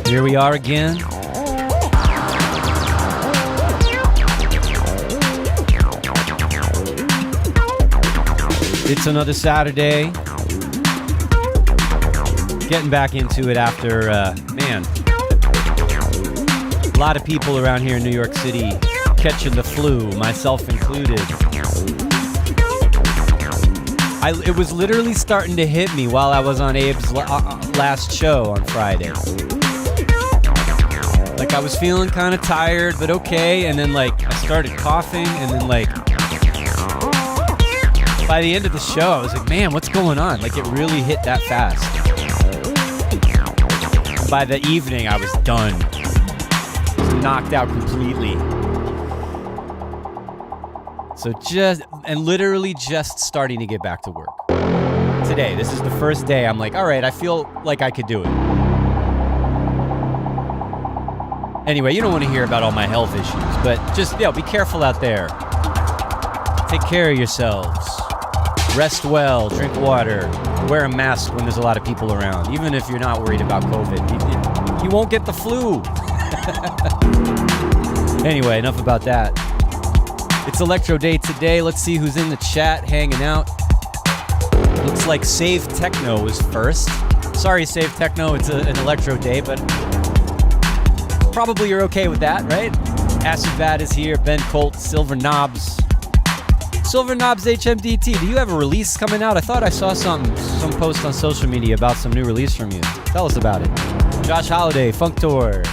Here we are again. It's another Saturday. Getting back into it after, man, a lot of people around here in New York City catching the flu, myself included. It was literally starting to hit me while I was on Abe's last show on Friday. Like, I was feeling kind of tired, but okay, and then, like, I started coughing, and then, like, by the end of the show, I was like, man, what's going on? Like, it really hit that fast. By the evening, I was done. Knocked out completely. So literally just starting to get back to work. Today, this is the first day I'm like, all right, I feel like I could do it. Anyway, you don't want to hear about all my health issues, but just, be careful out there. Take care of yourselves. Rest well, drink water, wear a mask when there's a lot of people around. Even if you're not worried about COVID, you won't get the flu. Anyway, enough about that. It's Electro Day today. Let's see who's in the chat hanging out. Looks like Save Techno was first. Sorry, Save Techno, it's an Electro Day, but probably you're okay with that, right? Acid Bad is here, Ben Colt, Silver Knobs. Silver Knobs HMDT, do you have a release coming out? I thought I saw some post on social media about some new release from you. Tell us about it. Josh Holiday, Funk Tour,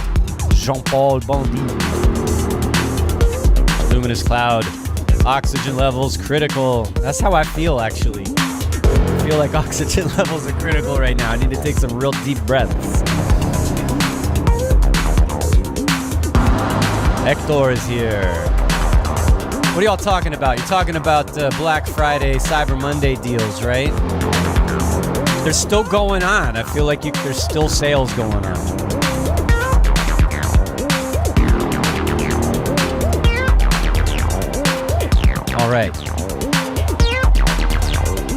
Jean-Paul Bondy, Luminous Cloud, oxygen levels critical. That's how I feel, actually. I feel like oxygen levels are critical right now. I need to take some real deep breaths. Hector is here. What are y'all talking about? You're talking about Black Friday, Cyber Monday deals, right? They're still going on. I feel like there's still sales going on. All right.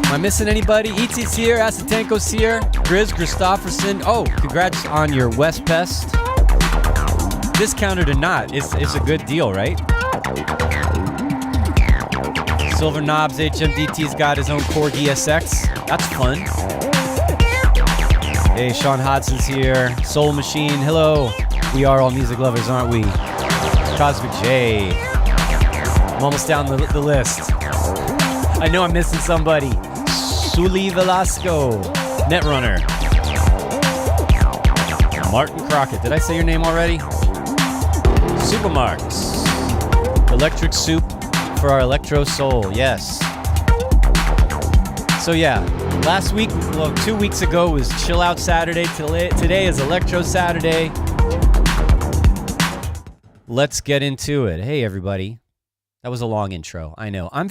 Am I missing anybody? E.T.'s here, Asatenko's here, Grizz Christofferson. Oh, congrats on your West Pest. Discounted or not, it's a good deal, right? Silver Knobs HMDT's got his own Korg ESX. That's fun. Hey, Sean Hodson's here. Soul Machine, hello. We are all music lovers, aren't we? Cosmic J. I'm almost down the list. I know I'm missing somebody. Suli Velasco. Netrunner. Martin Crockett. Did I say your name already? Supermarks. Electric Soup for our Electro Soul. Yes. So yeah, last week, 2 weeks ago was Chill Out Saturday. Today is Electro Saturday. Let's get into it. Hey, everybody. That was a long intro. I know. I'm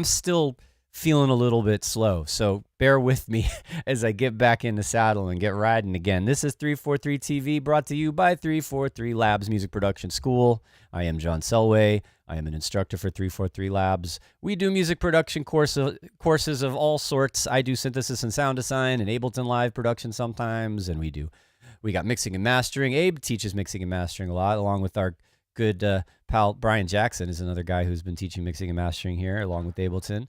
still feeling a little bit slow, so bear with me as I get back in the saddle and get riding again. This is 343 TV, brought to you by 343 Labs Music Production School. I am John Selway. I am an instructor for 343 Labs. We do music production courses of all sorts. I do synthesis and sound design and Ableton Live production sometimes, and we got mixing and mastering. Abe teaches mixing and mastering a lot, along with our good pal Brian Jackson is another guy who's been teaching mixing and mastering here, along with Ableton.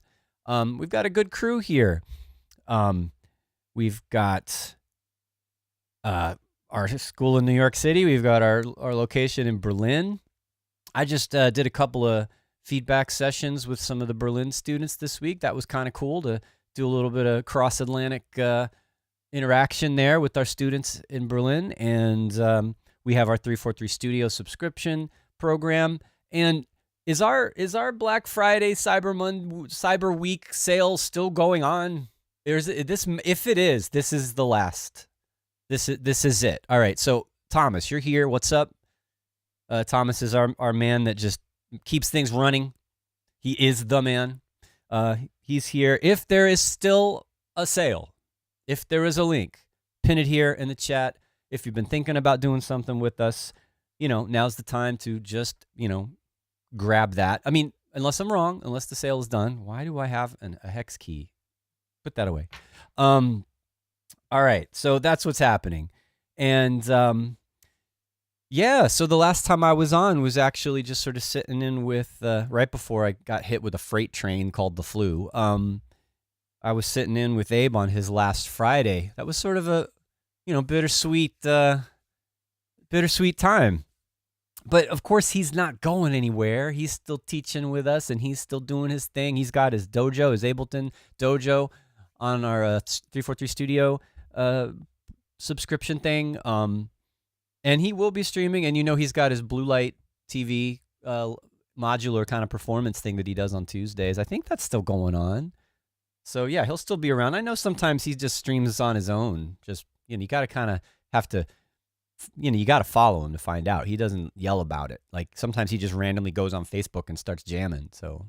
We've got a good crew here. We've got our school in New York City. We've got our location in Berlin. I just did a couple of feedback sessions with some of the Berlin students this week. That was kind of cool to do a little bit of cross-Atlantic interaction there with our students in Berlin. And we have our 343 Studio subscription program. And is our Black Friday Cyber Week sale still going on? If it is, this is the last. This is it. All right. So Thomas, you're here. What's up? Thomas is our man that just keeps things running. He is the man. He's here. If there is still a sale, if there is a link, pin it here in the chat. If you've been thinking about doing something with us, now's the time to just, grab that. I mean, unless I'm wrong, unless the sale is done, why do I have a hex key? Put that away. All right, so that's what's happening. And yeah, so the last time I was on was actually just sort of sitting in with, right before I got hit with a freight train called the flu. I was sitting in with Abe on his last Friday. That was sort of a, bittersweet time. But of course, he's not going anywhere. He's still teaching with us, and he's still doing his thing. He's got his dojo, his Ableton dojo, on our 343 Studio subscription thing. And he will be streaming, and he's got his Blue Light TV modular kind of performance thing that he does on Tuesdays. I think that's still going on. So yeah, he'll still be around. I know sometimes he just streams on his own. Just, you got to kind of have to, you got to follow him to find out. He doesn't yell about it. Like sometimes he just randomly goes on Facebook and starts jamming. So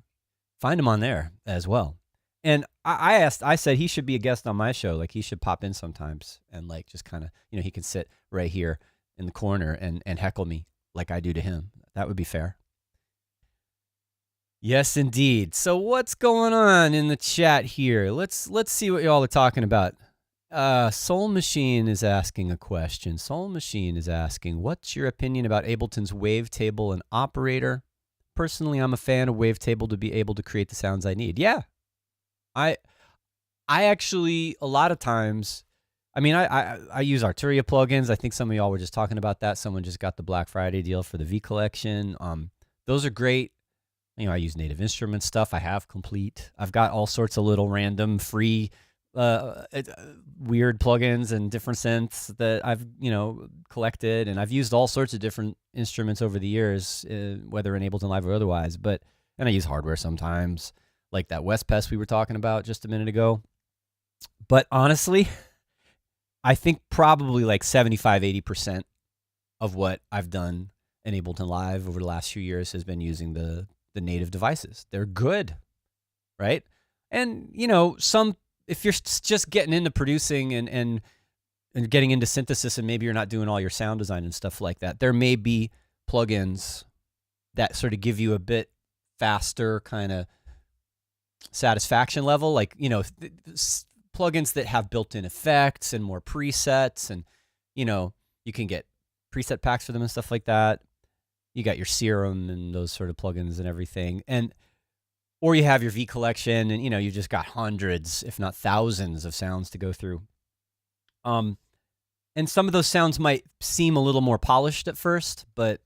find him on there as well. And I said he should be a guest on my show. Like he should pop in sometimes and like just kind of, he can sit right here in the corner and heckle me like I do to him. That would be fair. Yes, indeed. So what's going on in the chat here? Let's see what y'all are talking about. Soul Machine is asking a question. Soul Machine is asking, what's your opinion about Ableton's wavetable and operator? Personally, I'm a fan of wavetable to be able to create the sounds I need. Yeah. I actually, a lot of times, I use Arturia plugins. I think some of y'all were just talking about that. Someone just got the Black Friday deal for the V collection. Those are great. I use Native Instruments stuff. I have Complete. I've got all sorts of little random free weird plugins and different synths that I've, collected. And I've used all sorts of different instruments over the years, whether in Ableton Live or otherwise. And I use hardware sometimes, like that West Pest we were talking about just a minute ago. But honestly, I think probably like 75-80% of what I've done in Ableton Live over the last few years has been using the native devices. They're good, right? And, if you're just getting into producing and getting into synthesis and maybe you're not doing all your sound design and stuff like that, there may be plugins that sort of give you a bit faster kind of satisfaction level, like, plugins that have built-in effects and more presets, and, you can get preset packs for them and stuff like that. You got your Serum and those sort of plugins and everything. Or you have your V collection and, you've just got hundreds, if not thousands of sounds to go through. And some of those sounds might seem a little more polished at first, but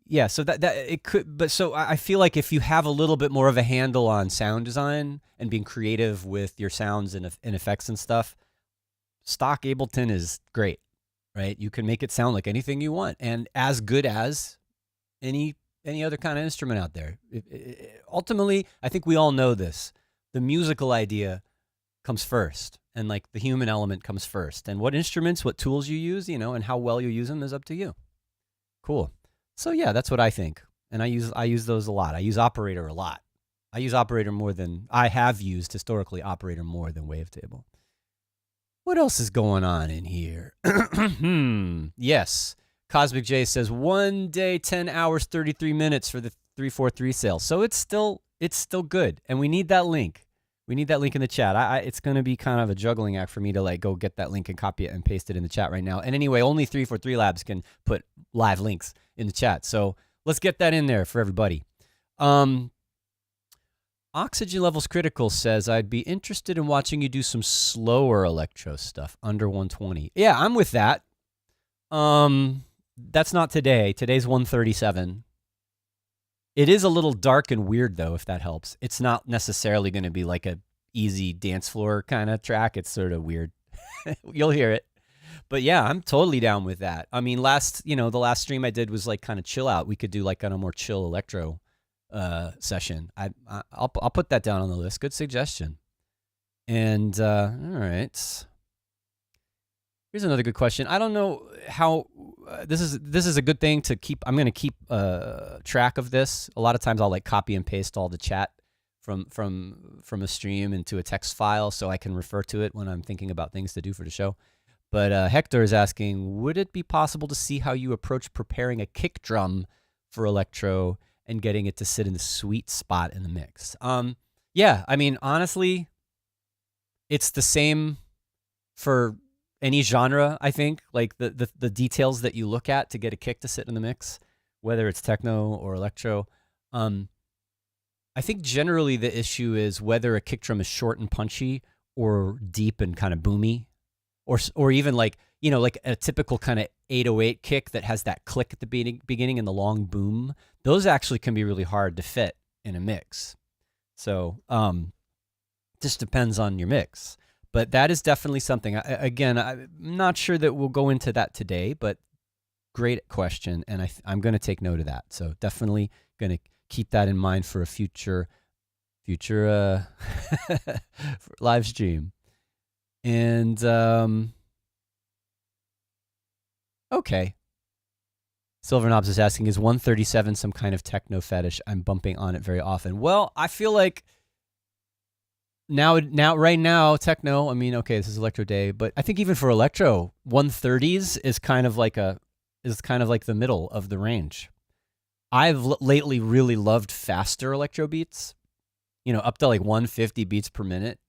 yeah, so that it could, but so I feel like if you have a little bit more of a handle on sound design and being creative with your sounds and effects and stuff, stock Ableton is great. Right? You can make it sound like anything you want and as good as any other kind of instrument out there. Ultimately, I think we all know this. The musical idea comes first, and like the human element comes first. And what instruments, what tools you use, and how well you use them is up to you. Cool. So yeah, that's what I think. And I use those a lot. I use Operator a lot. I use Operator more than I have used historically Operator more than Wavetable. What else is going on in here? Yes. Cosmic J says 1 day, 10 hours, 33 minutes for the 343 sale. So it's still good. And we need that link. We need that link in the chat. It's going to be kind of a juggling act for me to like go get that link and copy it and paste it in the chat right now. And anyway, only 343 Labs can put live links in the chat. So let's get that in there for everybody. Oxygen Levels Critical says, I'd be interested in watching you do some slower electro stuff under 120. Yeah, I'm with that. That's not today. Today's 137. It is a little dark and weird, though, if that helps. It's not necessarily going to be like a easy dance floor kind of track. It's sort of weird. You'll hear it. But yeah, I'm totally down with that. I mean, the last stream I did was like kind of chill out. We could do like on a more chill electro session. I'll put that down on the list. Good suggestion. And all right, here's another good question. I don't know how this is a good thing to keep. I'm going to keep track of this. A lot of times I'll like copy and paste all the chat from a stream into a text file so I can refer to it when I'm thinking about things to do for the show. But Hector is asking, would it be possible to see how you approach preparing a kick drum for electro and getting it to sit in the sweet spot in the mix? Yeah, I mean, honestly, it's the same for any genre, I think. Like the details that you look at to get a kick to sit in the mix, whether it's techno or electro. I think generally the issue is whether a kick drum is short and punchy or deep and kind of boomy, or even like, you know, like a typical kind of 808 kick that has that click at the beginning and the long boom. Those actually can be really hard to fit in a mix. So just depends on your mix. But that is definitely something. I'm not sure that we'll go into that today, but great question, and I'm going to take note of that. So definitely going to keep that in mind for a future live stream. And okay. Silver Knobs is asking, is 137 some kind of techno fetish? I'm bumping on it very often. Well, I feel like right now, techno, I mean, okay, this is Electro Day, but I think even for Electro, 130s is kind of like the middle of the range. I've lately really loved faster Electro beats, you know, up to like 150 beats per minute.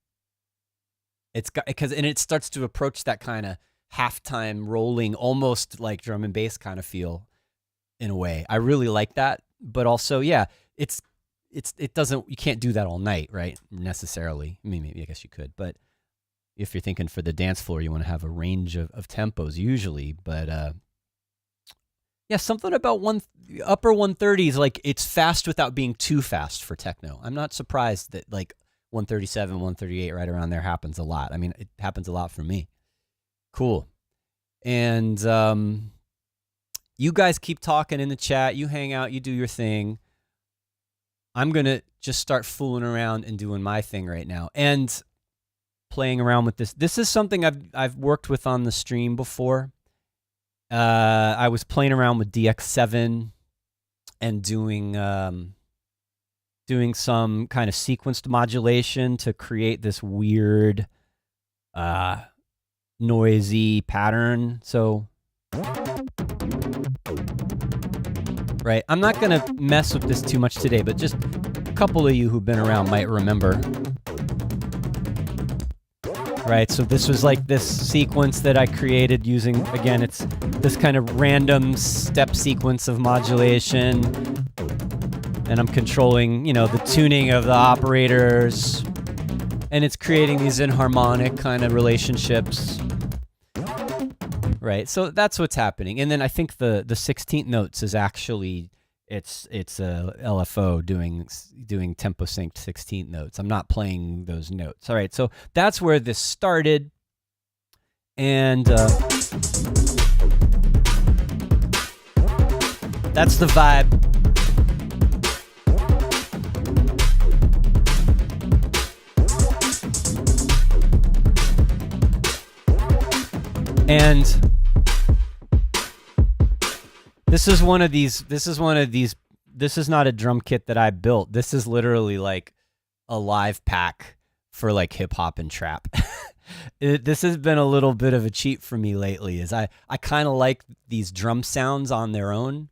And it starts to approach that kind of halftime rolling, almost like drum and bass kind of feel in a way. I really like that, but also, yeah, you can't do that all night, right? Necessarily. I mean, maybe I guess you could, but if you're thinking for the dance floor, you want to have a range of tempos usually, but yeah, something about upper 130s, like it's fast without being too fast for techno. I'm not surprised that like 137, 138, right around there happens a lot. I mean, it happens a lot for me. Cool. And you guys keep talking in the chat. You hang out. You do your thing. I'm going to just start fooling around and doing my thing right now and playing around with this. This is something I've worked with on the stream before. I was playing around with DX7 and doing some kind of sequenced modulation to create this weird noisy pattern. So, right, I'm not going to mess with this too much today, but just a couple of you who've been around might remember. Right, so this was like this sequence that I created using, again, it's this kind of random step sequence of modulation. And I'm controlling, you know, the tuning of the operators. And it's creating these inharmonic kind of relationships. Right, so that's what's happening. And then I think the 16th notes is actually, it's a LFO doing tempo synced 16th notes. I'm not playing those notes. All right, so that's where this started. And that's the vibe. And this is not a drum kit that I built. This is literally like a live pack for like hip hop and trap. This has been a little bit of a cheat for me lately, is I kind of like these drum sounds on their own.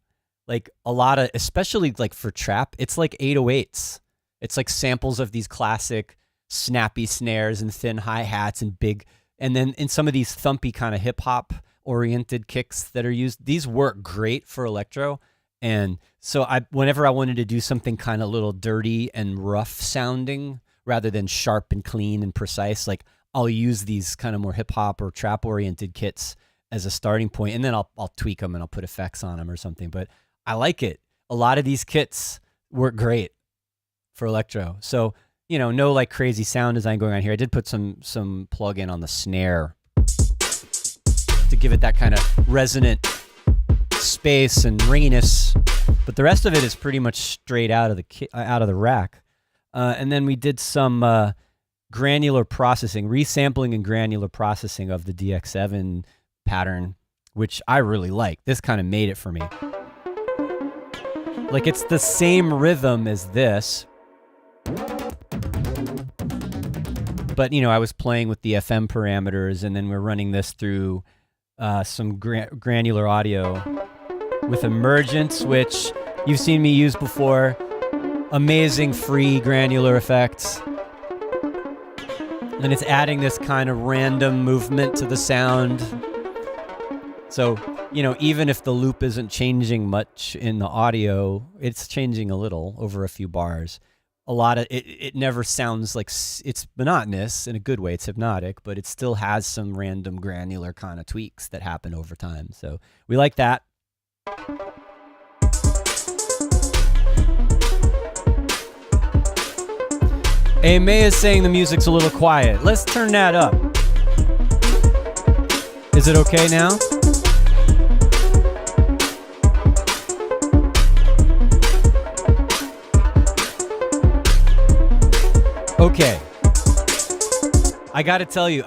Like a lot of, especially like for trap, it's like 808s. It's like samples of these classic snappy snares and thin hi-hats and big, and then in some of these thumpy kind of hip hop oriented kicks that are used, these work great for electro. And so whenever I wanted to do something kind of a little dirty and rough sounding rather than sharp and clean and precise, like I'll use these kind of more hip hop or trap oriented kits as a starting point, and then I'll tweak them and I'll put effects on them or something. But I like it. A lot of these kits work great for electro. So, you know, no like crazy sound design going on here. I did put some plug in on the snare to give it that kind of resonant space and ringiness, but the rest of it is pretty much straight out of the rack. And then we did some granular processing, resampling and granular processing of the DX7 pattern, which I really like. This kind of made it for me. Like it's the same rhythm as this, but you know, I was playing with the FM parameters, and then we're running this through some granular audio with emergence, which you've seen me use before. Amazing free granular effects. And it's adding this kind of random movement to the sound. So, you know, even if the loop isn't changing much in the audio, it's changing a little over a few bars. A lot of it never sounds like it's monotonous in a good way. It's hypnotic, but it still has some random granular kind of tweaks that happen over time. So we like that. Hey, May is saying the music's a little quiet. Let's turn that up. Is it okay now? Okay. I gotta tell you,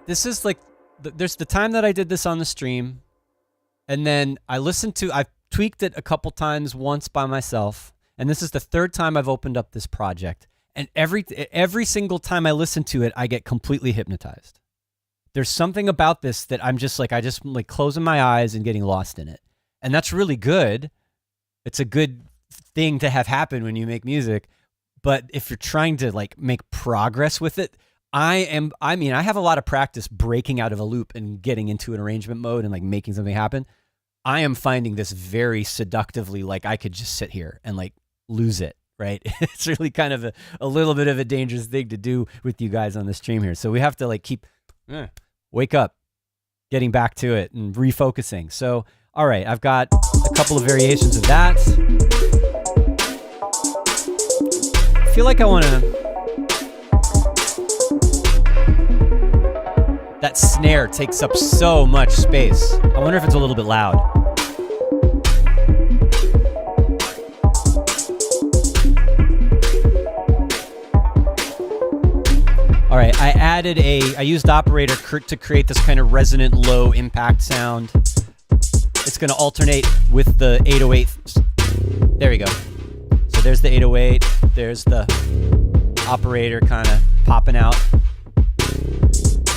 this is like, there's the time that I did this on the stream, and then I've tweaked it a couple times once by myself, and this is the third time I've opened up this project. And every single time I listen to it, I get completely hypnotized. There's something about this that I'm just like, closing my eyes and getting lost in it. And that's really good. It's a good thing to have happen when you make music. But if you're trying to like make progress with it, I have a lot of practice breaking out of a loop and getting into an arrangement mode and like making something happen. I am finding this very seductively, like I could just sit here and like lose it. Right? It's really kind of a little bit of a dangerous thing to do with you guys on the stream here. So we have to like keep, wake up, getting back to it and refocusing. So, all right, I've got a couple of variations of that. I feel like I want to, that snare takes up so much space. I wonder if it's a little bit loud. All right, I used Operator to create this kind of resonant low impact sound. It's gonna alternate with the 808. There we go. So there's the 808, there's the Operator kind of popping out.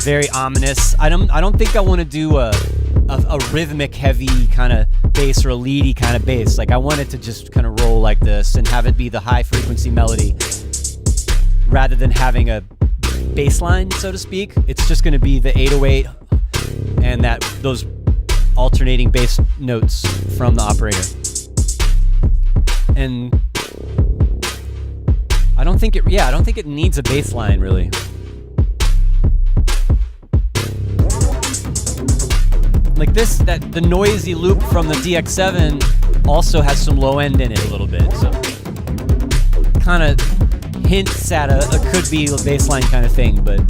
Very ominous. I don't think I want to do a rhythmic heavy kind of bass or a leady kind of bass. Like I want it to just kind of roll like this and have it be the high frequency melody rather than having a bass line, so to speak. It's just going to be the 808 and those alternating bass notes from the Operator. And I don't think it needs a bass line really. Like the noisy loop from the DX7 also has some low end in it a little bit. So kind of hints at a could be a bass line kind of thing, but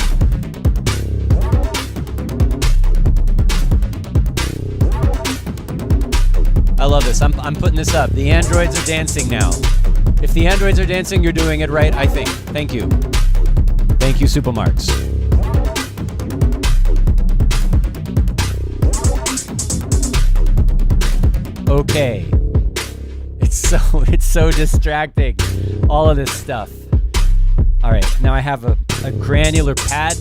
I love this. I'm putting this up. The androids are dancing now. If the androids are dancing, you're doing it right, I think. Thank you. Thank you, Supermarks. Okay. It's so distracting. All of this stuff. All right, now I have a granular pad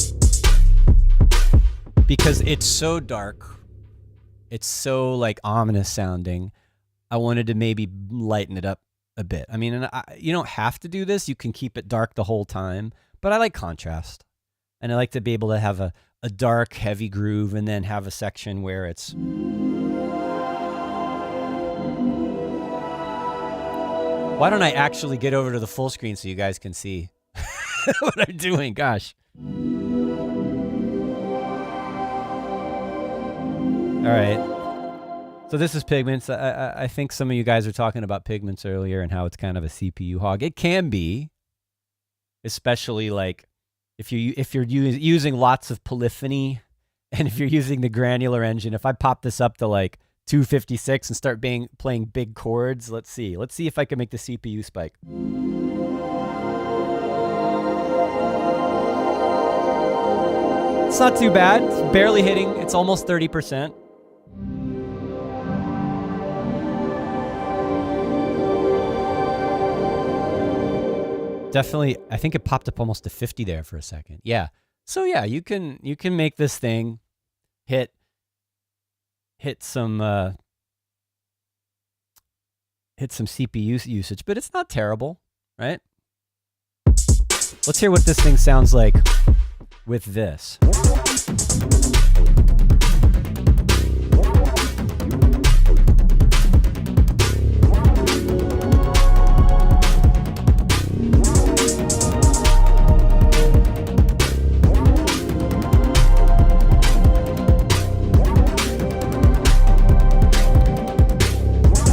because it's so dark. It's so like ominous sounding. I wanted to maybe lighten it up a bit. I mean, you don't have to do this. You can keep it dark the whole time, but I like contrast. And I like to be able to have a dark, heavy groove and then have a section where it's... Why don't I actually get over to the full screen so you guys can see what I'm doing? Gosh. All right. So this is Pigments. I think some of you guys were talking about Pigments earlier and how it's kind of a CPU hog. It can be, especially like if you're using lots of polyphony and if you're using the granular engine. If I pop this up to like 256 and start playing big chords, let's see if I can make the CPU spike. It's not too bad. It's barely hitting. It's almost 30%. Definitely, I think it popped up almost to 50 there for a second. Yeah. So yeah, you can make this thing hit some CPU usage, but it's not terrible, right? Let's hear what this thing sounds like with this.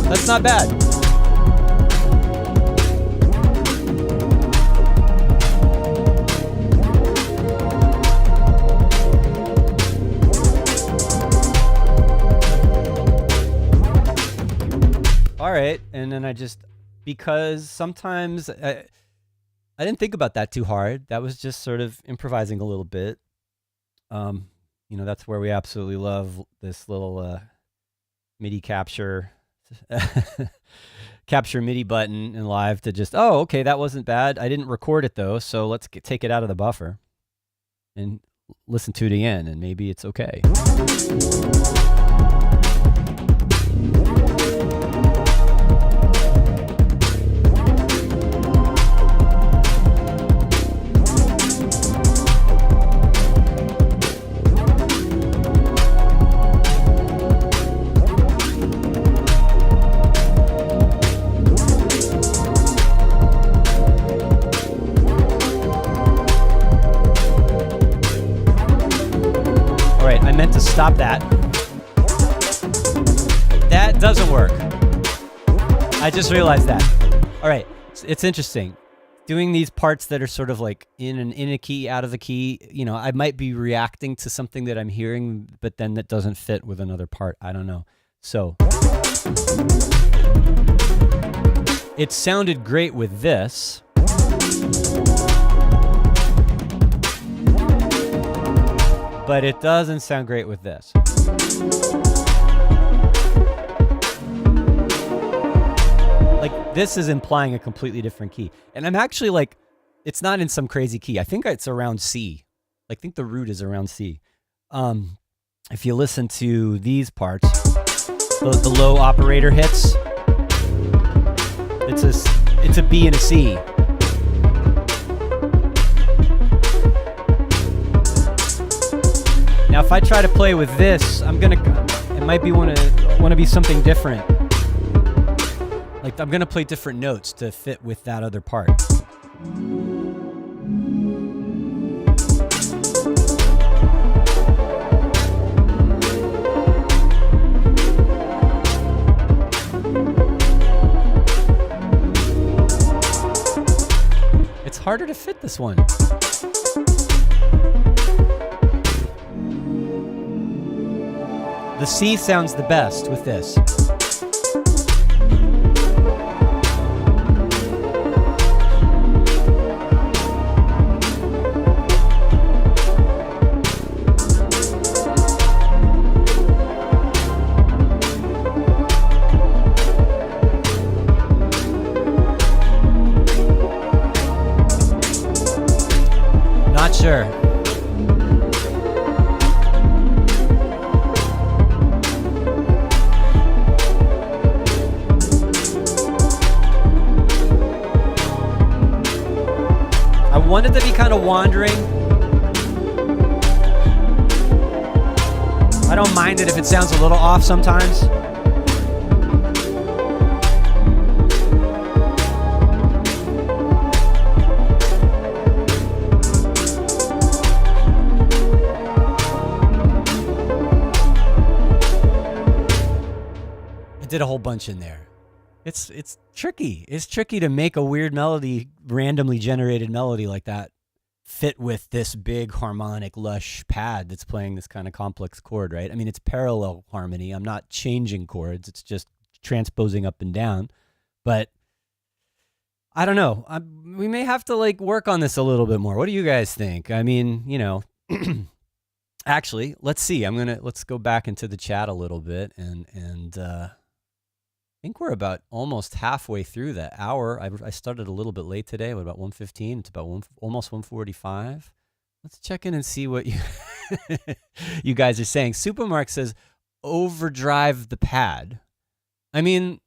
That's not bad. All right, and then because sometimes I didn't think about that too hard. That was just sort of improvising a little bit. That's where we absolutely love this little MIDI capture MIDI button in live to just, oh, okay, that wasn't bad. I didn't record it though, so let's take it out of the buffer and listen to it again, and maybe it's okay. I meant to stop that. That doesn't work. I just realized that. All right, it's interesting. Doing these parts that are sort of like in a key, out of the key, I might be reacting to something that I'm hearing, but then that doesn't fit with another part. I don't know. So it sounded great with this. But it doesn't sound great with this. Like, this is implying a completely different key. And I'm actually like, it's not in some crazy key. I think it's around C. I think the root is around C. If you listen to these parts, the low operator hits, it's a B and a C. Now, if I try to play with this, it might be want to be something different. Like, I'm gonna play different notes to fit with that other part. It's harder to fit this one. The C sounds the best with this. Not sure. I wanted to be kind of wandering. I don't mind it if it sounds a little off sometimes. I did a whole bunch in there. It's tricky. It's tricky to make a weird melody, randomly generated melody like that, fit with this big harmonic lush pad that's playing this kind of complex chord, right? I mean, it's parallel harmony. I'm not changing chords. It's just transposing up and down. But I don't know. We may have to like work on this a little bit more. What do you guys think? I mean, actually, let's see. Let's go back into the chat a little bit and I think we're about almost halfway through the hour. I started a little bit late today, about 1:15. It's about almost 1:45. Let's check in and see what you guys are saying. Supermark says, overdrive the pad. I mean,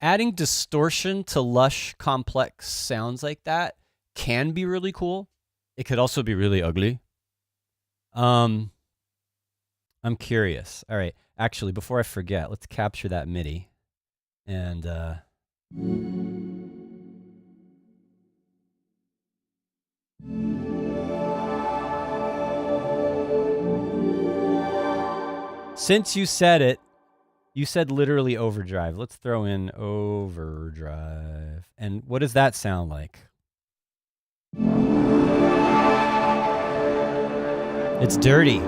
adding distortion to lush, complex sounds like that can be really cool. It could also be really ugly. I'm curious. All right. Actually, before I forget, let's capture that MIDI. And since you said it, you said literally overdrive. Let's throw in overdrive. And what does that sound like? It's dirty.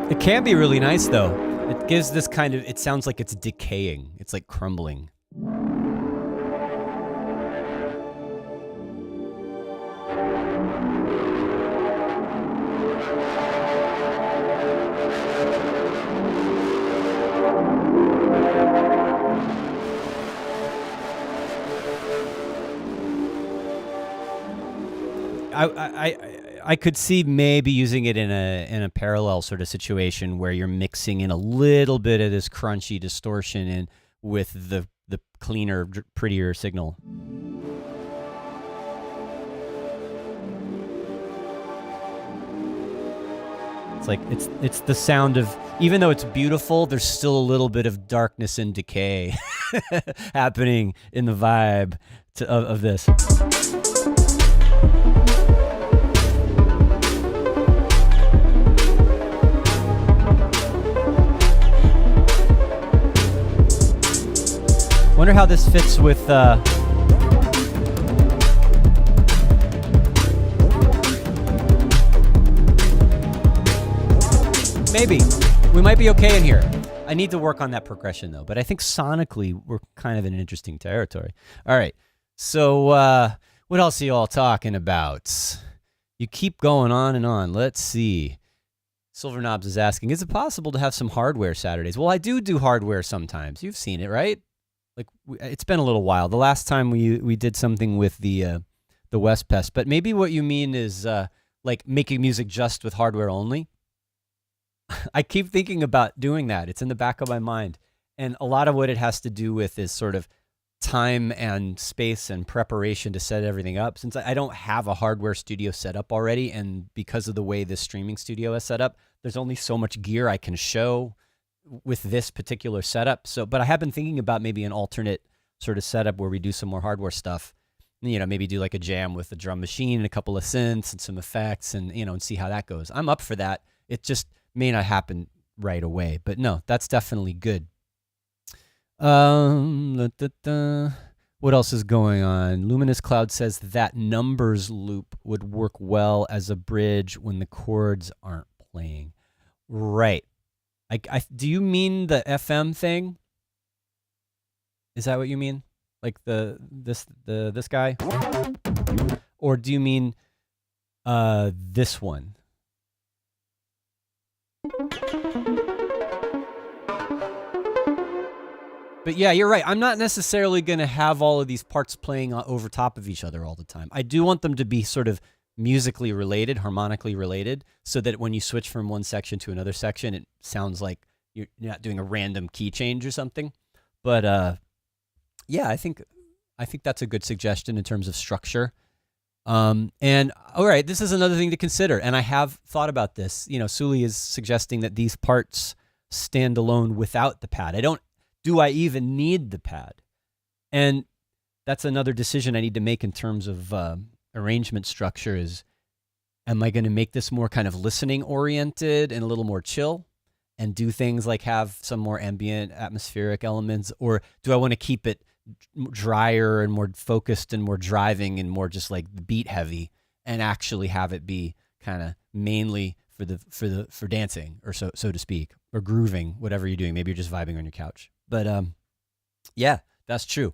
It can be really nice, though. It gives this kind of, it sounds like it's decaying. It's like crumbling. I could see maybe using it in a parallel sort of situation where you're mixing in a little bit of this crunchy distortion in with the cleaner, prettier signal. It's like it's the sound of, even though it's beautiful, there's still a little bit of darkness and decay happening in the vibe of this. Wonder how this fits with maybe we might be okay in here. I need to work on that progression though, but I think sonically we're kind of in an interesting territory. All right, so what else are you all talking about? You keep going on and on. Let's see. Silver Knobs is asking, is it possible to have some hardware Saturdays? Well, I do hardware sometimes. You've seen it, right? Like, it's been a little while. The last time we did something with the West Pest, but maybe what you mean is like making music just with hardware only. I keep thinking about doing that. It's in the back of my mind, and a lot of what it has to do with is sort of time and space and preparation to set everything up. Since I don't have a hardware studio set up already, and because of the way this streaming studio is set up, there's only so much gear I can show with this particular setup. So, but I have been thinking about maybe an alternate sort of setup where we do some more hardware stuff. You know, maybe do like a jam with a drum machine and a couple of synths and some effects, and and see how that goes. I'm up for that. It just may not happen right away, but no, that's definitely good. What else is going on? Luminous Cloud says that numbers loop would work well as a bridge when the chords aren't playing. Right. Do you mean the FM thing? Is that what you mean? Like this guy? Or do you mean this one? But yeah, you're right. I'm not necessarily going to have all of these parts playing over top of each other all the time. I do want them to be sort of musically related, harmonically related, so that when you switch from one section to another section, it sounds like you're not doing a random key change or something. But yeah, I think that's a good suggestion in terms of structure. And all right, this is another thing to consider. And I have thought about this. Suli is suggesting that these parts stand alone without the pad. Do I even need the pad? And that's another decision I need to make in terms of arrangement structure is, am I going to make this more kind of listening oriented and a little more chill and do things like have some more ambient atmospheric elements? Or do I want to keep it drier and more focused and more driving and more just like beat heavy and actually have it be kind of mainly for dancing or so to speak, or grooving, whatever you're doing? Maybe you're just vibing on your couch. But yeah, that's true.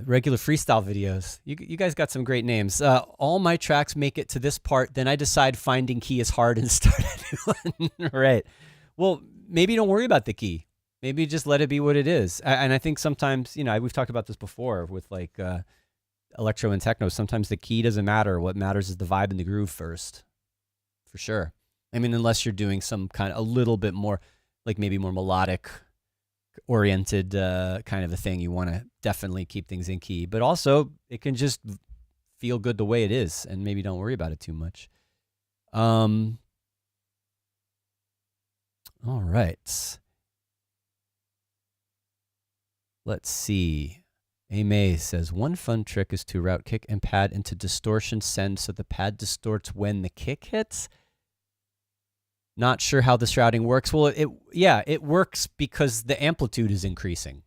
Regular freestyle videos. You guys got some great names. All my tracks make it to this part, then I decide finding key is hard and start a new one. Right. Well, maybe don't worry about the key. Maybe just let it be what it is. And I think sometimes, we've talked about this before with like electro and techno. Sometimes the key doesn't matter. What matters is the vibe and the groove first. for sure. I mean, unless you're doing some kind of a little bit more, like maybe more melodic oriented kind of a thing, you want to definitely keep things in key. But also, it can just feel good the way it is, and maybe don't worry about it too much. All right. Let's see. Ame says, one fun trick is to route kick and pad into distortion send so the pad distorts when the kick hits. Not sure how this routing works. Well, it works because the amplitude is increasing,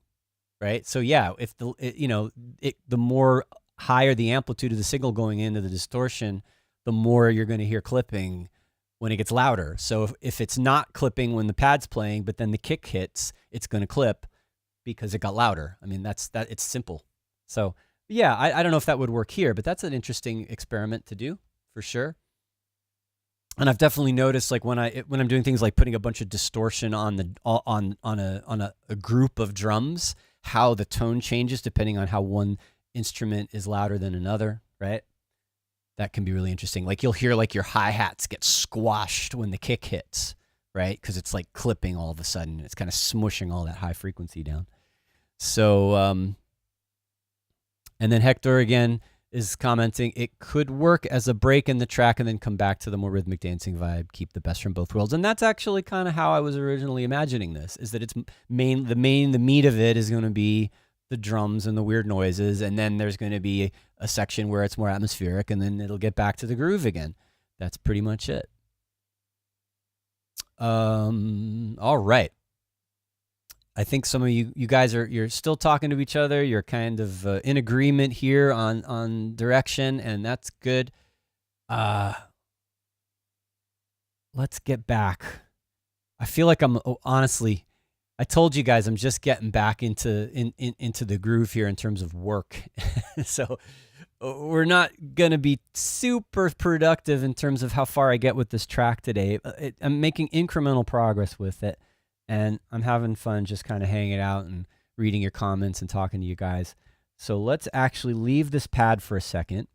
right? So yeah, if the more higher the amplitude of the signal going into the distortion, the more you're going to hear clipping when it gets louder. So if it's not clipping when the pad's playing, but then the kick hits, it's going to clip because it got louder. I mean, it's simple. So yeah, I don't know if that would work here, but that's an interesting experiment to do for sure. And I've definitely noticed, like when I'm doing things like putting a bunch of distortion on a group of drums, how the tone changes depending on how one instrument is louder than another, right? That can be really interesting. Like you'll hear like your hi-hats get squashed when the kick hits, right? Because it's like clipping all of a sudden. It's kind of smushing all that high frequency down. So, and then Hector again is commenting, it could work as a break in the track and then come back to the more rhythmic dancing vibe, keep the best from both worlds. And that's actually kind of how I was originally imagining this, is that it's the meat of it is going to be the drums and the weird noises, and then there's going to be a section where it's more atmospheric, and then it'll get back to the groove again. That's pretty much it. All right. I think some of you guys you're still talking to each other. You're kind of in agreement here on direction, and that's good. Let's get back. I feel like honestly, I told you guys I'm just getting back into the groove here in terms of work. So we're not going to be super productive in terms of how far I get with this track today. I'm making incremental progress with it. And I'm having fun just kind of hanging out and reading your comments and talking to you guys. So let's actually leave this pad for a second.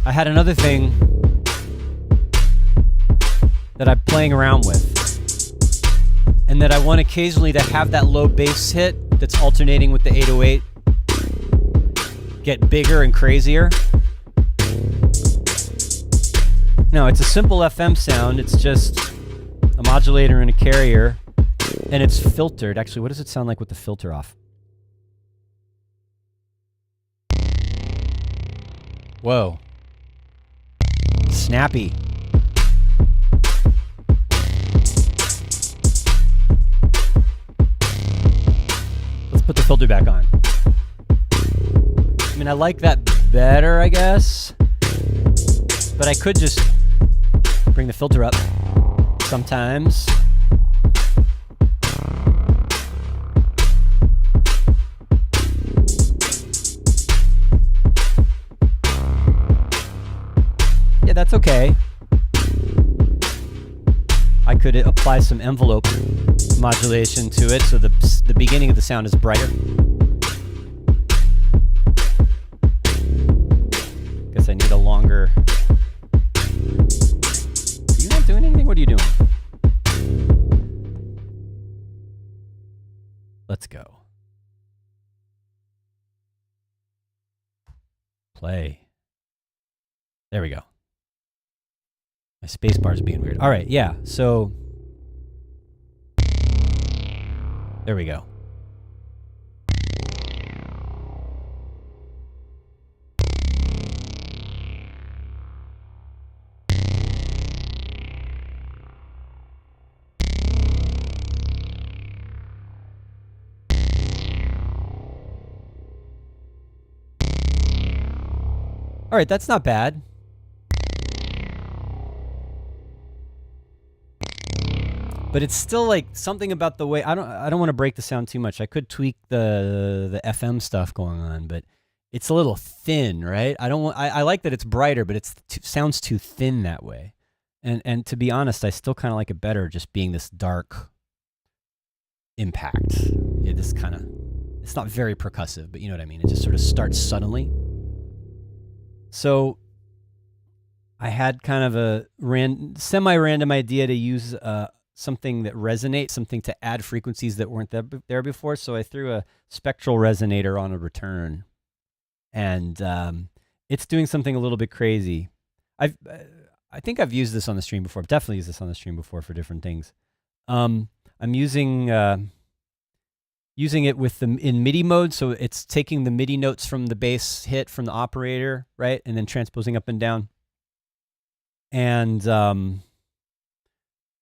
I had another thing that I'm playing around with, and that I want occasionally to have that low bass hit that's alternating with the 808 get bigger and crazier. No, it's a simple FM sound. It's just a modulator and a carrier, and it's filtered. Actually, what does it sound like with the filter off? Whoa. Snappy. Let's put the filter back on. I mean, I like that better, I guess. But I could just bring the filter up sometimes. Yeah, that's okay. I could apply some envelope modulation to it so the beginning of the sound is brighter. Guess I need a longer... Are you not doing anything? What are you doing? Let's go. Play. There we go. My space bar is being weird. All right, yeah, so there we go. All right, that's not bad. But it's still like something about the way I don't want to break the sound too much. I could tweak the FM stuff going on, but it's a little thin, right? I like that it's brighter, but it sounds too thin that way. And to be honest, I still kind of like it better just being this dark impact. It's not very percussive, but you know what I mean. It just sort of starts suddenly. So I had kind of a semi-random idea to use something that resonates, something to add frequencies that weren't there before. So I threw a spectral resonator on a return, and it's doing something a little bit crazy. I think I've used this on the stream before. I've definitely used this on the stream before for different things. I'm using it with in MIDI mode, so it's taking the MIDI notes from the bass hit from the operator, right, and then transposing up and down. And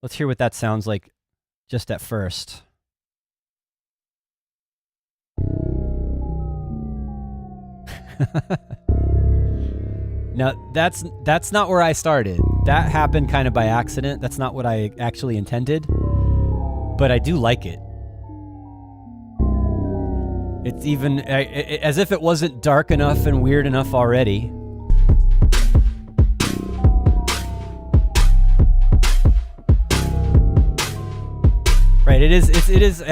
let's hear what that sounds like just at first. Now, that's not where I started. That happened kind of by accident. That's not what I actually intended. But I do like it. It's even as if it wasn't dark enough and weird enough already. Right, it is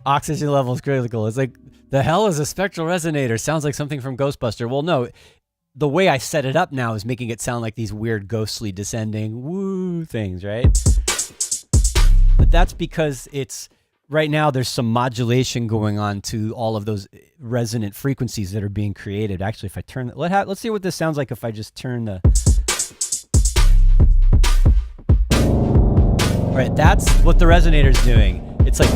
oxygen levels critical. It's like, the hell is a spectral resonator? Sounds like something from Ghostbuster. Well, no, the way I set it up now is making it sound like these weird ghostly descending woo things, right? But that's because right now there's some modulation going on to all of those resonant frequencies that are being created. Actually, if I turn, let's see what this sounds like if I just turn the... Right, that's what the resonator's doing. It's like...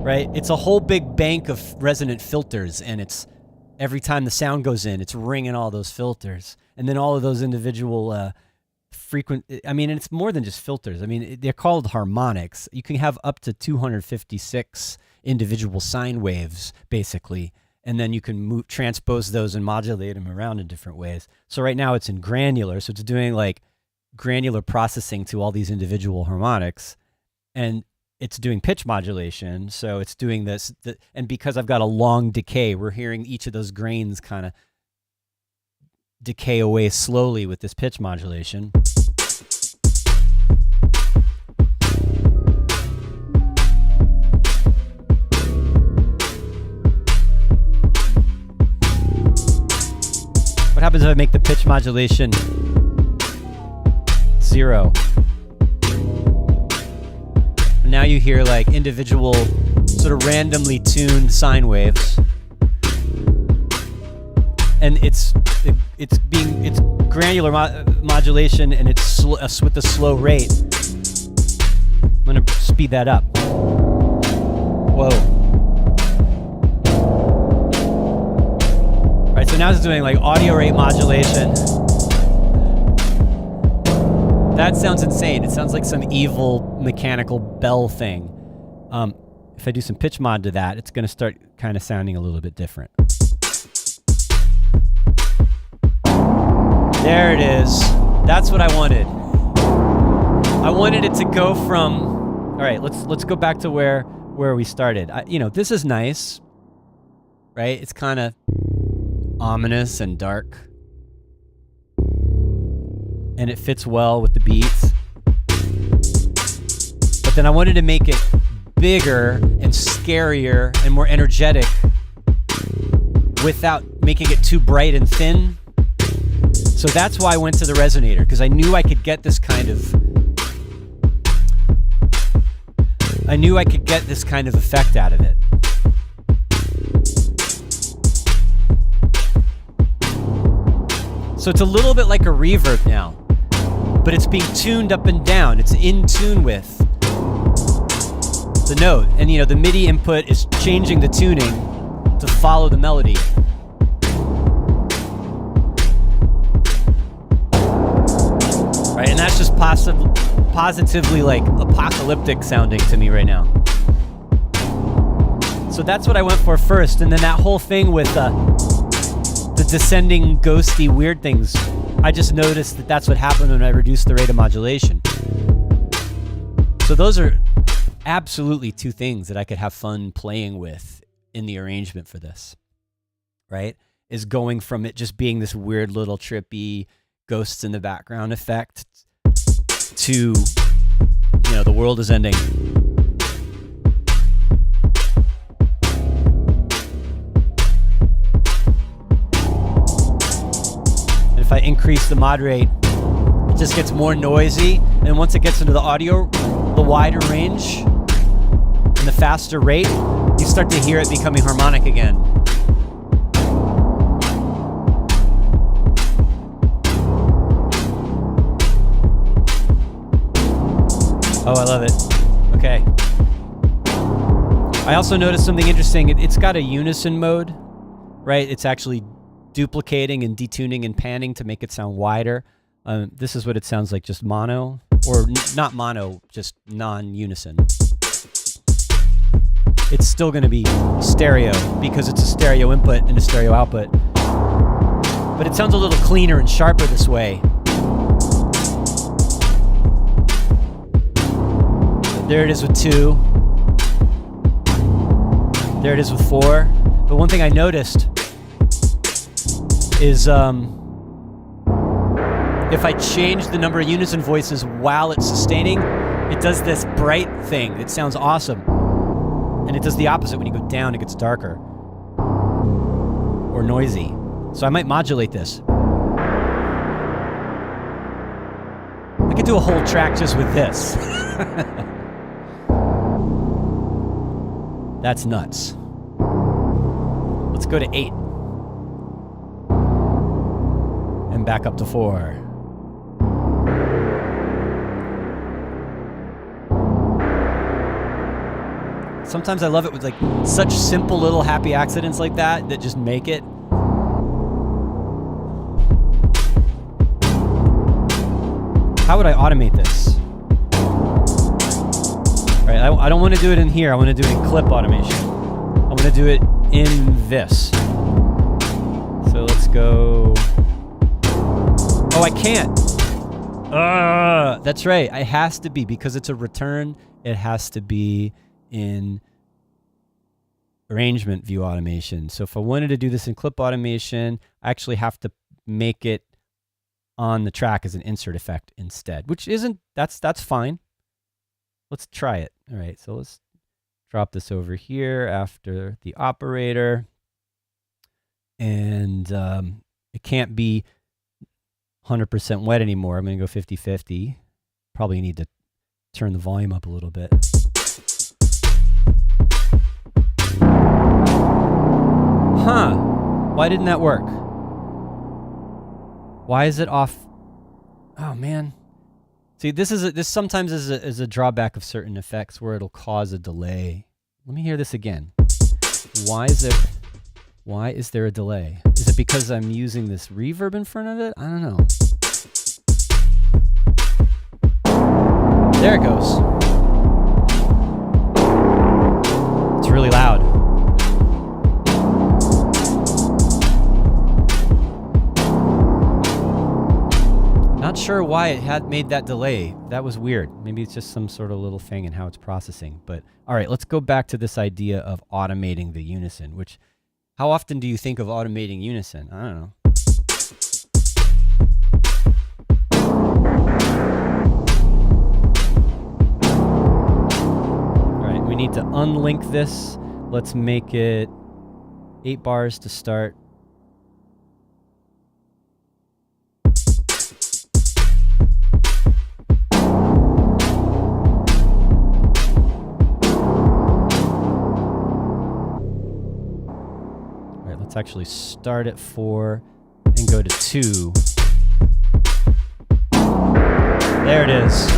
Right, it's a whole big bank of resonant filters, and it's every time the sound goes in, it's ringing all those filters. And then all of those individual I mean, it's more than just filters. I mean, they're called harmonics. You can have up to 256 individual sine waves, basically. And then you can transpose those and modulate them around in different ways. So right now it's in granular. So it's doing like granular processing to all these individual harmonics. And it's doing pitch modulation. So it's doing this. And because I've got a long decay, we're hearing each of those grains kind of decay away slowly with this pitch modulation. What happens if I make the pitch modulation 0? Now you hear like individual sort of randomly tuned sine waves. And it's granular modulation, and it's with a slow rate. I'm gonna speed that up. Whoa. All right, so now it's doing like audio rate modulation. That sounds insane. It sounds like some evil mechanical bell thing. If I do some pitch mod to that, it's gonna start kind of sounding a little bit different. There it is. That's what I wanted. I wanted it to go from... All right, let's go back to where we started. This is nice, right? It's kind of ominous and dark. And it fits well with the beats. But then I wanted to make it bigger and scarier and more energetic without making it too bright and thin. So that's why I went to the resonator, because I knew I could get this kind of effect out of it. So it's a little bit like a reverb now, but it's being tuned up and down. It's in tune with the note. And the MIDI input is changing the tuning to follow the melody. Right, and that's just positively like apocalyptic sounding to me right now. So that's what I went for first, and then that whole thing with the descending ghosty weird things, I just noticed that that's what happened when I reduced the rate of modulation. So those are absolutely two things that I could have fun playing with in the arrangement for this, right? Is going from it just being this weird little trippy ghosts in the background effect to the world is ending. And if I increase the mod rate, it just gets more noisy. And once it gets into the audio, the wider range and the faster rate, you start to hear it becoming harmonic again. Oh, I love it. Okay. I also noticed something interesting. It's got a unison mode, right? It's actually duplicating and detuning and panning to make it sound wider. This is what it sounds like, just mono, or not mono, just non-unison. It's still going to be stereo because it's a stereo input and a stereo output. But it sounds a little cleaner and sharper this way. There it is with 2. There it is with 4. But one thing I noticed is if I change the number of unison voices while it's sustaining, it does this bright thing. It sounds awesome. And it does the opposite. When you go down, it gets darker or noisy. So I might modulate this. I could do a whole track just with this. That's nuts. Let's go to 8. And back up to 4. Sometimes I love it with like such simple little happy accidents like that just make it. How would I automate this? All right, I don't want to do it in here. I want to do it in clip automation. I want to do it in this. So let's go. Oh, I can't. That's right. It has to be, because it's a return, it has to be in arrangement view automation. So if I wanted to do this in clip automation, I actually have to make it on the track as an insert effect instead, which isn't, that's fine. Let's try it. All right, so let's drop this over here after the operator. And it can't be 100% wet anymore. I'm going to go 50-50. Probably need to turn the volume up a little bit. Huh. Why didn't that work? Why is it off? Oh, man. See, this sometimes is a drawback of certain effects where it'll cause a delay. Let me hear this again. Why is there a delay? Is it because I'm using this reverb in front of it? I don't know. There it goes. It's really loud. Not sure why it had made that delay. That was weird. Maybe it's just some sort of little thing in how it's processing. But all right, let's go back to this idea of automating the unison, which, how often do you think of automating unison? I don't know. All right, we need to unlink this. Let's make it 8 bars to start. Let's actually start at 4 and go to 2. There it is.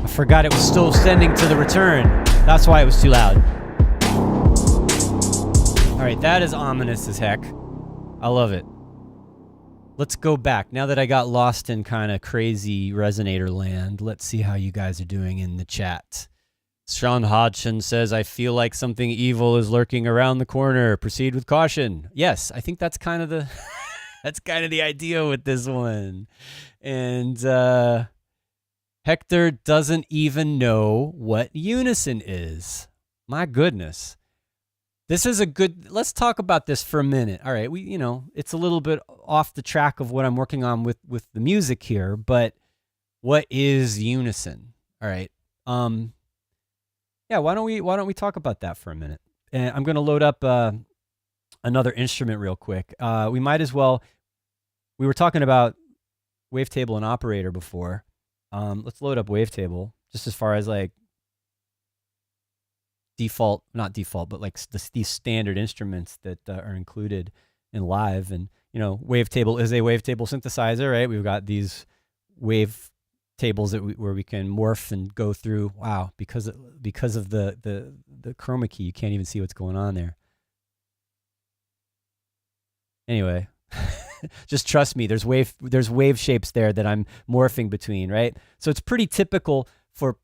I forgot it was still sending to the return. That's why it was too loud. All right, that is ominous as heck. I love it. Let's go back. Now that I got lost in kind of crazy resonator land, let's see how you guys are doing in the chat. Sean Hodgson says, I feel like something evil is lurking around the corner. Proceed with caution. Yes, I think that's kind of the that's kind of the idea with this one. And Hector doesn't even know what unison is. My goodness. This is a good, let's talk about this for a minute. All right, it's a little bit off the track of what I'm working on with the music here, but what is unison? All right. Yeah, why don't we talk about that for a minute? And I'm going to load up another instrument real quick. We might as well, we were talking about wavetable and operator before. Let's load up wavetable just as far as like not default, but like these standard instruments that are included in live. And, wavetable is a wavetable synthesizer, right? We've got these wave tables where we can morph and go through. Wow, because of the chroma key, you can't even see what's going on there. Anyway, just trust me, there's wave shapes there that I'm morphing between, right? So it's pretty typical for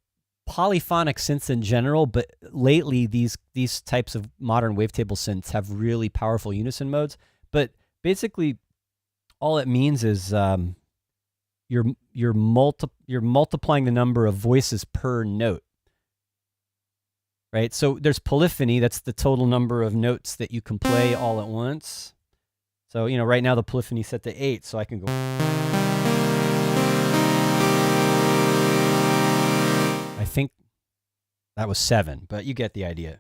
polyphonic synths in general, but lately these types of modern wavetable synths have really powerful unison modes. But basically, all it means is you're multiplying the number of voices per note, right? So there's polyphony. That's the total number of notes that you can play all at once. So right now the polyphony is set to 8, so I can go. I think that was 7, but you get the idea.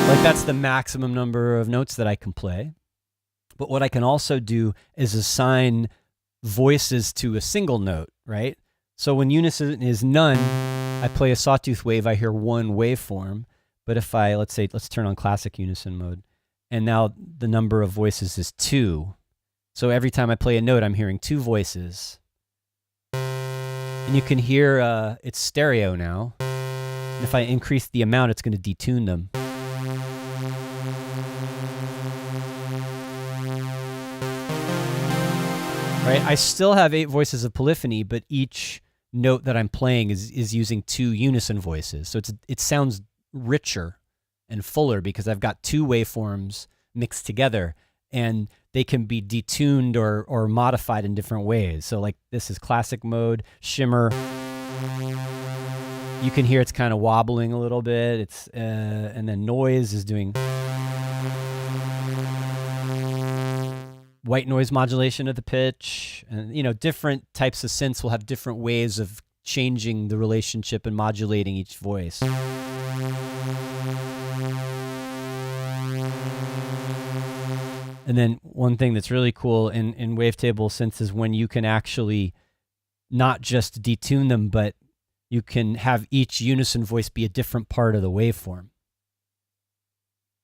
Like that's the maximum number of notes that I can play. But what I can also do is assign voices to a single note, right? So when unison is none, I play a sawtooth wave, I hear one waveform. But if let's turn on classic unison mode, and now the number of voices is 2. So every time I play a note, I'm hearing 2 voices. And you can hear it's stereo now. And if I increase the amount, it's going to detune them. Right? I still have 8 voices of polyphony, but each note that I'm playing is using 2 unison voices. So it sounds richer and fuller because I've got 2 waveforms mixed together, and they can be detuned or modified in different ways. So like this is classic mode, shimmer. You can hear it's kind of wobbling a little bit. And then noise is doing white noise modulation of the pitch. And different types of synths will have different ways of changing the relationship and modulating each voice. And then one thing that's really cool in wavetable synths is when you can actually not just detune them, but you can have each unison voice be a different part of the waveform.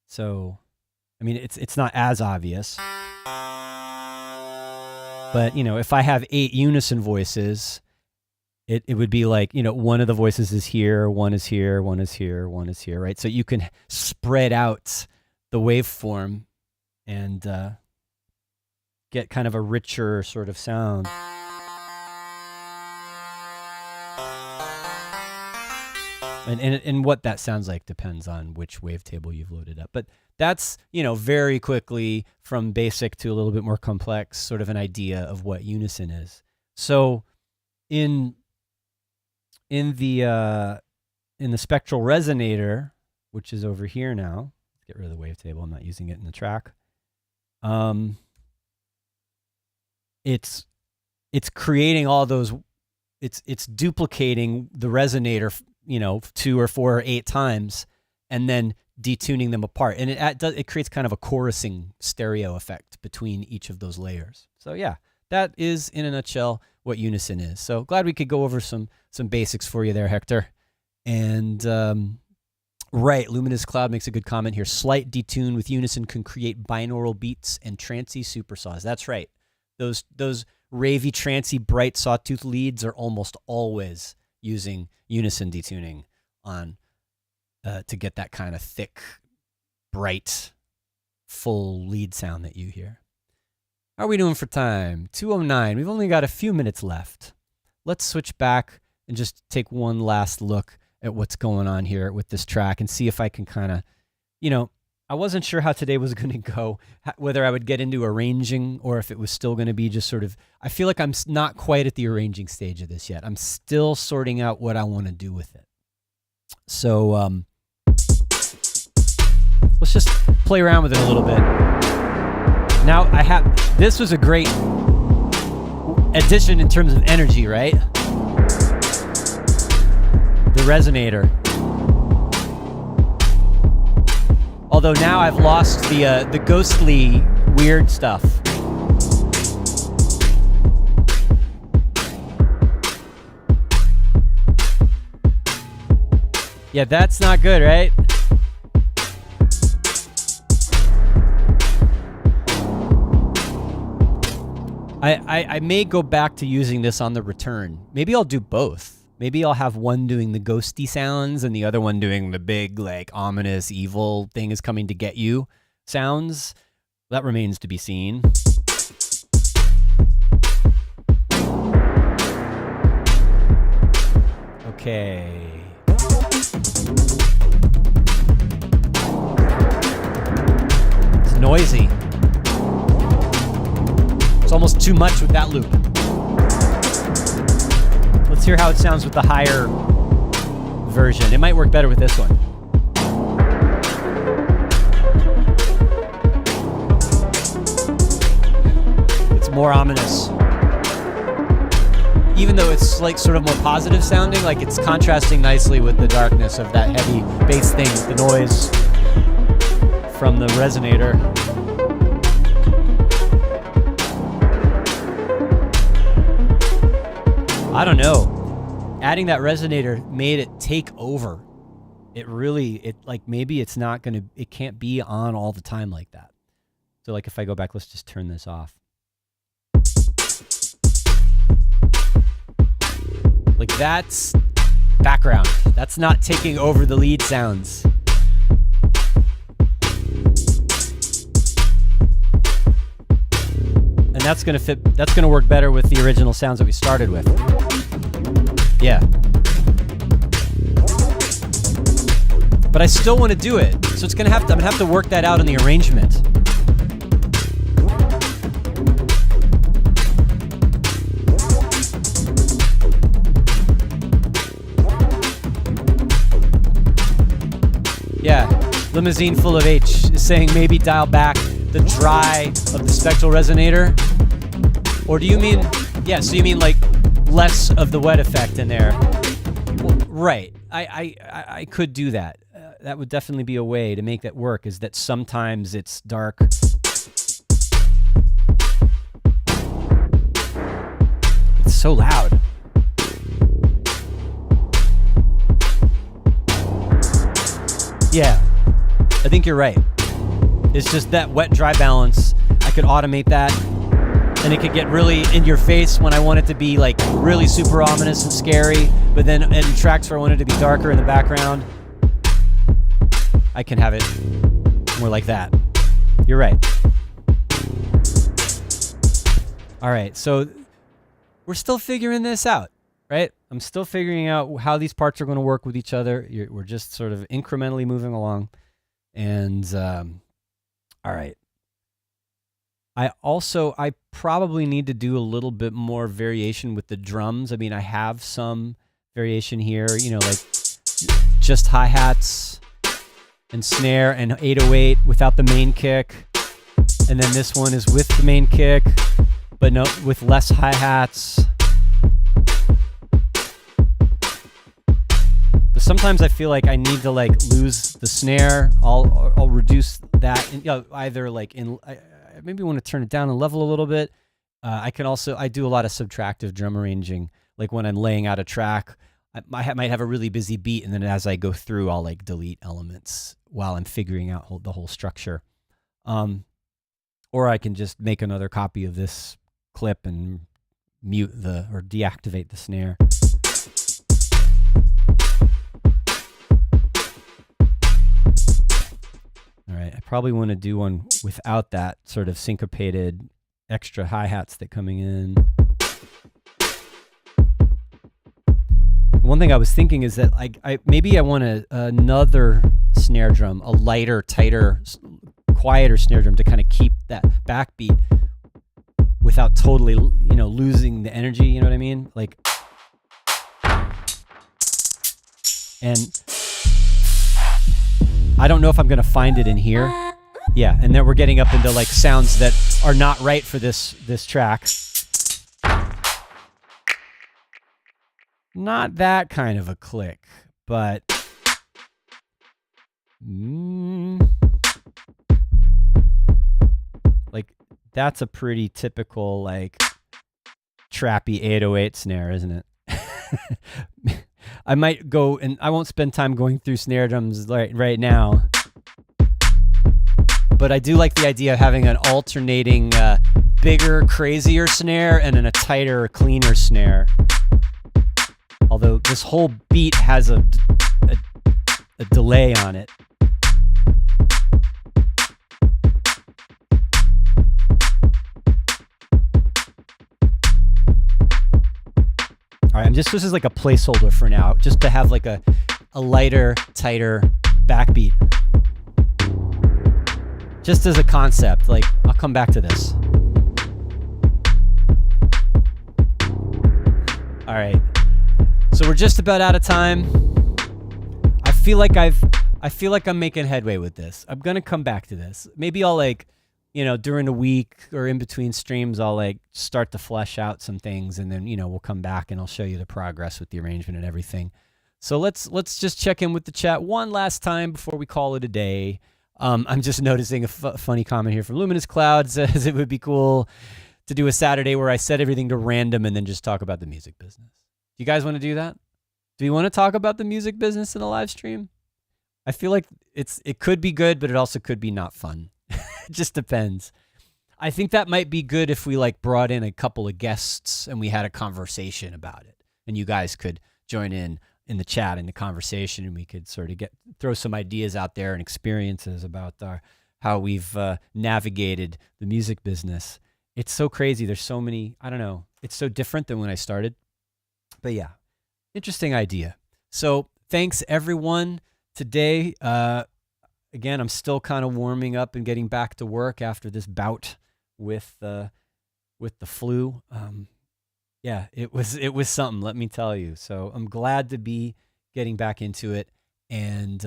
So, I mean, it's not as obvious. But, if I have 8 unison voices, it would be like, one of the voices is here, one is here, one is here, one is here, right? So you can spread out the waveform and get kind of a richer sort of sound. And what that sounds like depends on which wavetable you've loaded up. But that's, very quickly from basic to a little bit more complex, sort of an idea of what unison is. So in the spectral resonator, which is over here now, let's get rid of the wavetable. I'm not using it in the track. It's creating all those. It's duplicating the resonator, 2 or 4 or 8 times, and then detuning them apart, and it creates kind of a chorusing stereo effect between each of those layers. So yeah, that is in a nutshell what unison is. So glad we could go over some basics for you there, Hector. And right, Luminous Cloud makes a good comment here. Slight detune with unison can create binaural beats and trancy supersaws. That's right. Those ravey, trancy, bright sawtooth leads are almost always using unison detuning on to get that kind of thick, bright, full lead sound that you hear. How are we doing for time? 2:09. We've only got a few minutes left. Let's switch back and just take one last look at what's going on here with this track and see if I can kind of, I wasn't sure how today was going to go, whether I would get into arranging or if it was still going to be just sort of, I feel like I'm not quite at the arranging stage of this yet. I'm still sorting out what I want to do with it. So just play around with it a little bit. Now this was a great addition in terms of energy, right? The resonator. Although now I've lost the ghostly weird stuff. Yeah, that's not good, right? I may go back to using this on the return. Maybe I'll do both. Maybe I'll have one doing the ghosty sounds and the other one doing the big, like, ominous, evil thing is coming to get you sounds. That remains to be seen. Okay. It's noisy. It's almost too much with that loop. Let's hear how it sounds with the higher version. It might work better with this one. It's more ominous. Even though it's like sort of more positive sounding, like it's contrasting nicely with the darkness of that heavy bass thing, the noise from the resonator. I don't know. Adding that resonator made it take over. Maybe it's not gonna, it can't be on all the time like that. So like if I go back, let's just turn this off. Like that's background. That's not taking over the lead sounds. And that's gonna work better with the original sounds that we started with. Yeah. But I still want to do it. So I'm gonna have to work that out in the arrangement. Yeah, Limousine Full of H is saying maybe dial back the dry of the spectral resonator. Or do you mean, yeah, so you mean like less of the wet effect in there? Well, right, I could do that. That would definitely be a way to make that work, is that sometimes it's dark. It's so loud. Yeah, I think you're right. It's just that wet-dry balance. I could automate that, and it could get really in your face when I want it to be like really super ominous and scary, but then in tracks where I want it to be darker in the background, I can have it more like that. You're right. All right, so we're still figuring this out, right? I'm still figuring out how these parts are going to work with each other. We're just sort of incrementally moving along. And, all right. I probably need to do a little bit more variation with the drums. I mean, I have some variation here, you know, like just hi-hats and snare and 808 without the main kick. And then this one is with the main kick, but no, with less hi-hats. But sometimes I feel like I need to like lose the snare. I'll reduce that, and, you know, either like I maybe want to turn it down and level a little bit. I do a lot of subtractive drum arranging. Like when I'm laying out a track, I might have a really busy beat, and then as I go through, I'll like delete elements while I'm figuring out the whole structure. Or I can just make another copy of this clip and mute or deactivate the snare. All right, I probably want to do one without that sort of syncopated extra hi-hats that coming in. One thing I was thinking is that maybe I want another snare drum, a lighter, tighter, quieter snare drum to kind of keep that backbeat without totally, you know, losing the energy, you know what I mean? Like, and I don't know if I'm going to find it in here. Yeah, and then we're getting up into like sounds that are not right for this track. Not that kind of a click, but like that's a pretty typical like trappy 808 snare, isn't it? I might go, and I won't spend time going through snare drums right now, but I do like the idea of having an alternating bigger, crazier snare and then a tighter, cleaner snare. Although this whole beat has a delay on it. All right, this is like a placeholder for now, just to have like a lighter, tighter backbeat. Just as a concept, like I'll come back to this. All right, so we're just about out of time. I feel like I'm making headway with this. I'm gonna come back to this. Maybe I'll like, during the week or in between streams, I'll like start to flesh out some things, and then we'll come back and I'll show you the progress with the arrangement and everything. So let's just check in with the chat one last time before we call it a day. I'm just noticing a funny comment here from Luminous Cloud. Says it would be cool to do a Saturday where I set everything to random and then just talk about the music business. Do you guys want to do that? Do you want to talk about the music business in a live stream? I feel like it could be good, but it also could be not fun. It just depends. I think that might be good if we like brought in a couple of guests and we had a conversation about it, and you guys could join in the chat in the conversation, and we could sort of throw some ideas out there and experiences about how we've navigated the music business. It's so crazy. There's so many, I don't know. It's so different than when I started. But yeah, interesting idea. So thanks everyone today. Again, I'm still kind of warming up and getting back to work after this bout with the flu. Yeah, it was something, let me tell you. So I'm glad to be getting back into it, and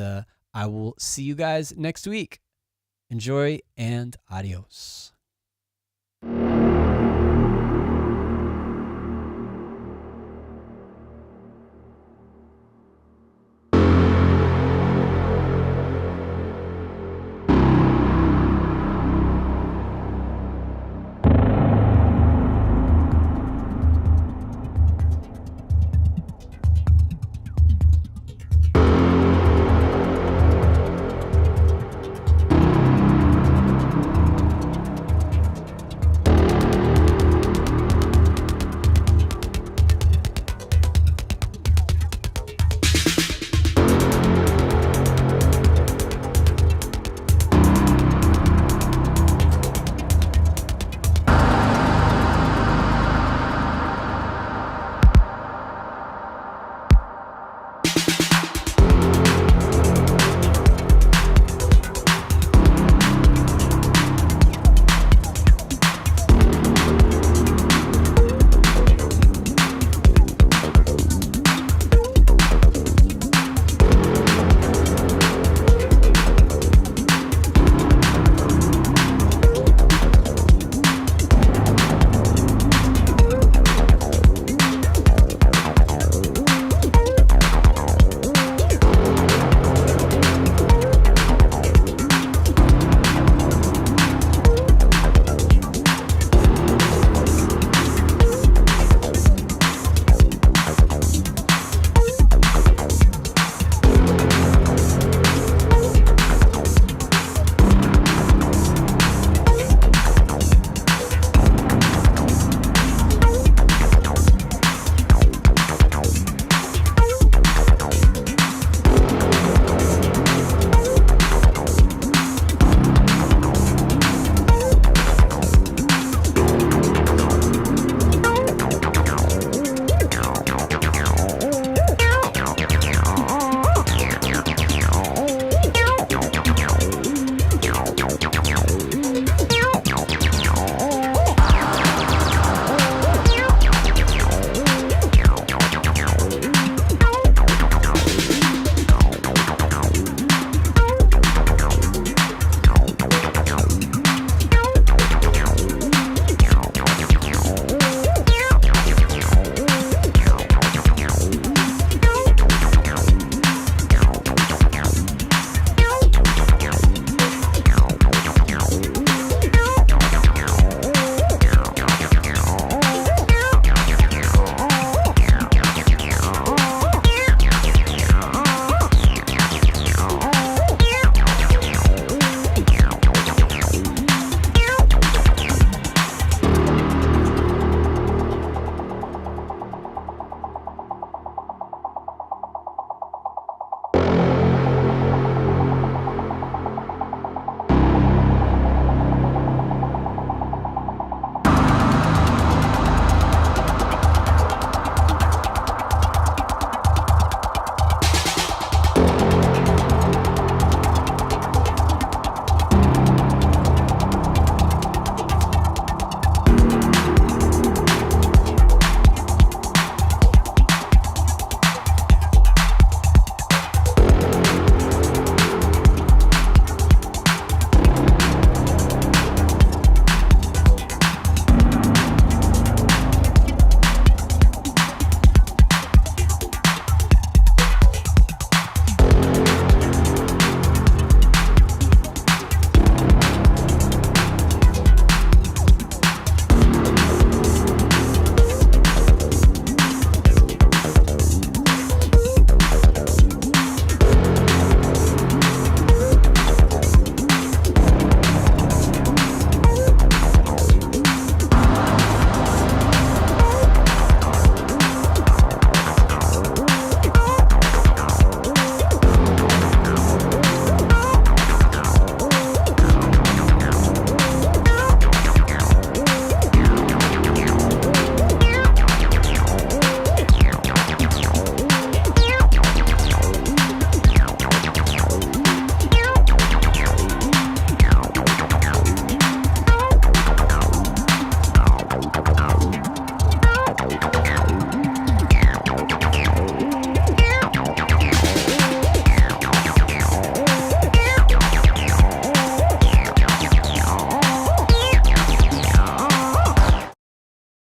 I will see you guys next week. Enjoy and adios.